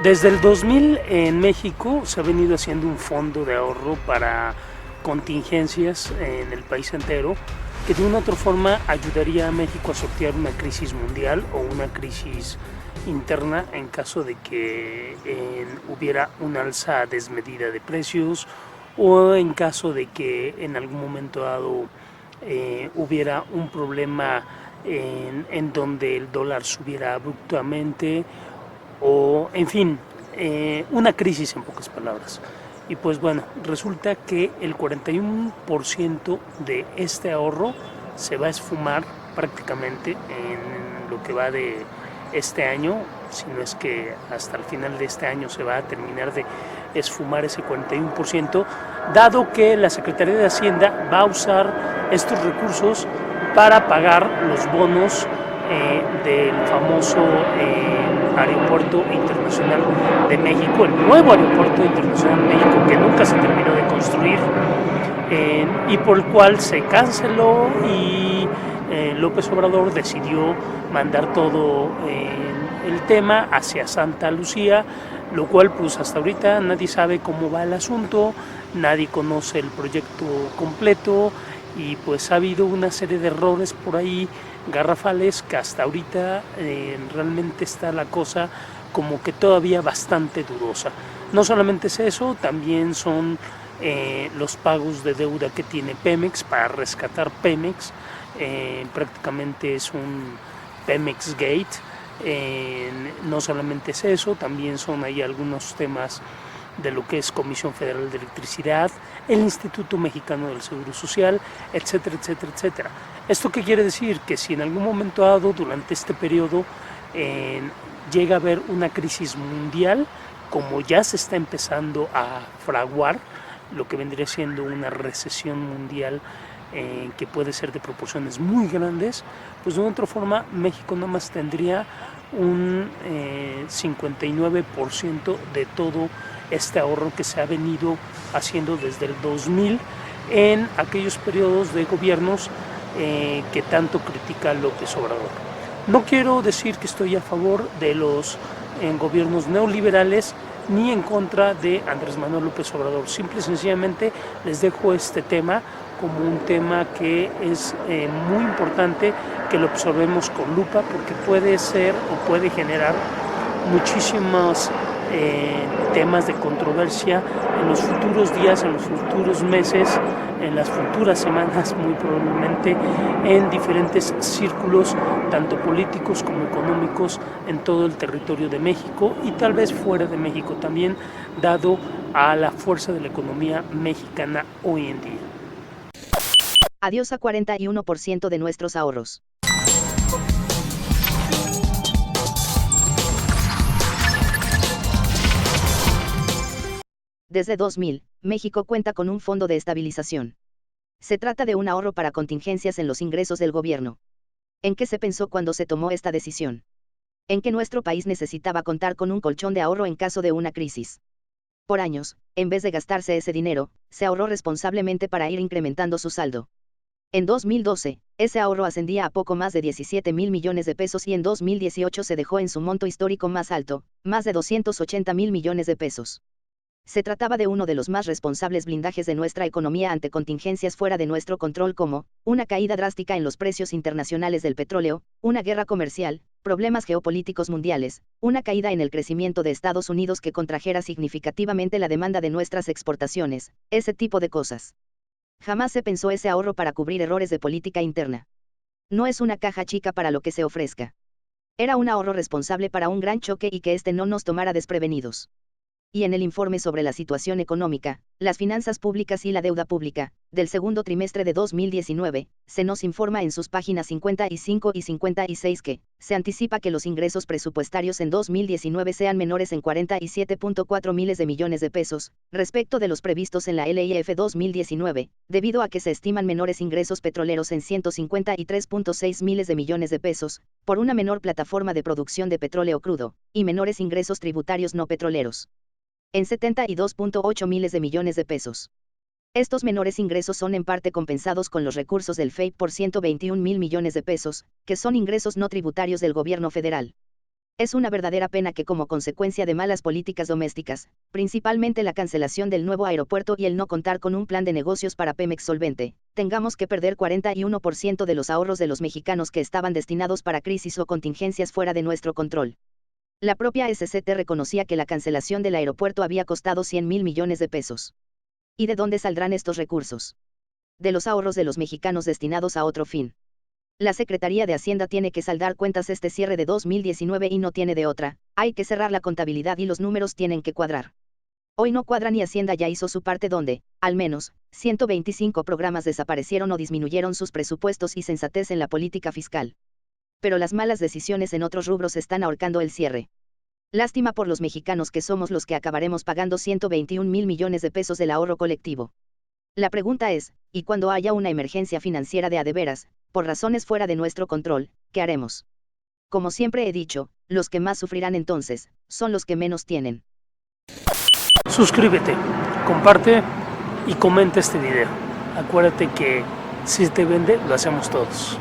Desde el 2000 en México se ha venido haciendo un fondo de ahorro para contingencias en el país entero que de una u otra forma ayudaría a México a sortear una crisis mundial o una crisis interna en caso de que hubiera una alza desmedida de precios o en caso de que en algún momento dado hubiera un problema en donde el dólar subiera abruptamente o en fin, una crisis en pocas palabras. Y pues bueno, resulta que el 41% de este ahorro se va a esfumar prácticamente en lo que va de este año, si no es que hasta el final de este año se va a terminar de esfumar ese 41%, dado que la Secretaría de Hacienda va a usar estos recursos para pagar los bonos del famoso Aeropuerto Internacional de México, el nuevo Aeropuerto Internacional de México que nunca se terminó de construir y por el cual se canceló y López Obrador decidió mandar todo el tema hacia Santa Lucía, lo cual pues hasta ahorita nadie sabe cómo va el asunto, nadie conoce el proyecto completo y pues ha habido una serie de errores por ahí garrafales que hasta ahorita realmente está la cosa como que todavía bastante dudosa. No solamente es eso, también son los pagos de deuda que tiene Pemex para rescatar Pemex, prácticamente es un Pemex Gate, no solamente es eso, también son ahí algunos temas de lo que es Comisión Federal de Electricidad, el Instituto Mexicano del Seguro Social, etcétera, etcétera, etcétera. ¿Esto qué quiere decir? Que si en algún momento dado, durante este periodo, llega a haber una crisis mundial, como ya se está empezando a fraguar, lo que vendría siendo una recesión mundial que puede ser de proporciones muy grandes, pues de una otra forma México nada más tendría un 59% de todo este ahorro que se ha venido haciendo desde el 2000 en aquellos periodos de gobiernos que tanto critica López Obrador. No quiero decir que estoy a favor de los gobiernos neoliberales ni en contra de Andrés Manuel López Obrador. Simple y sencillamente les dejo este tema como un tema que es muy importante que lo observemos con lupa porque puede ser o puede generar muchísimos temas de controversia en los futuros días, en los futuros meses, en las futuras semanas, muy probablemente en diferentes círculos, tanto políticos como económicos, en todo el territorio de México y tal vez fuera de México también, dado a la fuerza de la economía mexicana hoy en día. Adiós a 41% de nuestros ahorros. Desde 2000, México cuenta con un fondo de estabilización. Se trata de un ahorro para contingencias en los ingresos del gobierno. ¿En qué se pensó cuando se tomó esta decisión? En que nuestro país necesitaba contar con un colchón de ahorro en caso de una crisis. Por años, en vez de gastarse ese dinero, se ahorró responsablemente para ir incrementando su saldo. En 2012, ese ahorro ascendía a poco más de 17,000 millones de pesos y en 2018 se dejó en su monto histórico más alto, más de 280,000 millones de pesos. Se trataba de uno de los más responsables blindajes de nuestra economía ante contingencias fuera de nuestro control como, una caída drástica en los precios internacionales del petróleo, una guerra comercial, problemas geopolíticos mundiales, una caída en el crecimiento de Estados Unidos que contrajera significativamente la demanda de nuestras exportaciones, ese tipo de cosas. Jamás se pensó ese ahorro para cubrir errores de política interna. No es una caja chica para lo que se ofrezca. Era un ahorro responsable para un gran choque y que este no nos tomara desprevenidos. Y en el informe sobre la situación económica, las finanzas públicas y la deuda pública, del segundo trimestre de 2019, se nos informa en sus páginas 55 y 56 que, se anticipa que los ingresos presupuestarios en 2019 sean menores en 47.4 miles de millones de pesos, respecto de los previstos en la LIF 2019, debido a que se estiman menores ingresos petroleros en 153.6 miles de millones de pesos, por una menor plataforma de producción de petróleo crudo, y menores ingresos tributarios no petroleros en 72.8 miles de millones de pesos. Estos menores ingresos son en parte compensados con los recursos del FEIP por 121,000 millones de pesos, que son ingresos no tributarios del gobierno federal. Es una verdadera pena que como consecuencia de malas políticas domésticas, principalmente la cancelación del nuevo aeropuerto y el no contar con un plan de negocios para Pemex solvente, tengamos que perder 41% de los ahorros de los mexicanos que estaban destinados para crisis o contingencias fuera de nuestro control. La propia SCT reconocía que la cancelación del aeropuerto había costado 100,000 millones de pesos. ¿Y de dónde saldrán estos recursos? De los ahorros de los mexicanos destinados a otro fin. La Secretaría de Hacienda tiene que saldar cuentas este cierre de 2019 y no tiene de otra, hay que cerrar la contabilidad y los números tienen que cuadrar. Hoy no cuadran y Hacienda ya hizo su parte donde, al menos, 125 programas desaparecieron o disminuyeron sus presupuestos y sensatez en la política fiscal. Pero las malas decisiones en otros rubros están ahorcando el cierre. Lástima por los mexicanos que somos los que acabaremos pagando 121,000 millones de pesos del ahorro colectivo. La pregunta es, ¿y cuando haya una emergencia financiera de a de veras, por razones fuera de nuestro control, qué haremos? Como siempre he dicho, los que más sufrirán entonces, son los que menos tienen. Suscríbete, comparte y comenta este video. Acuérdate que si te vende, lo hacemos todos.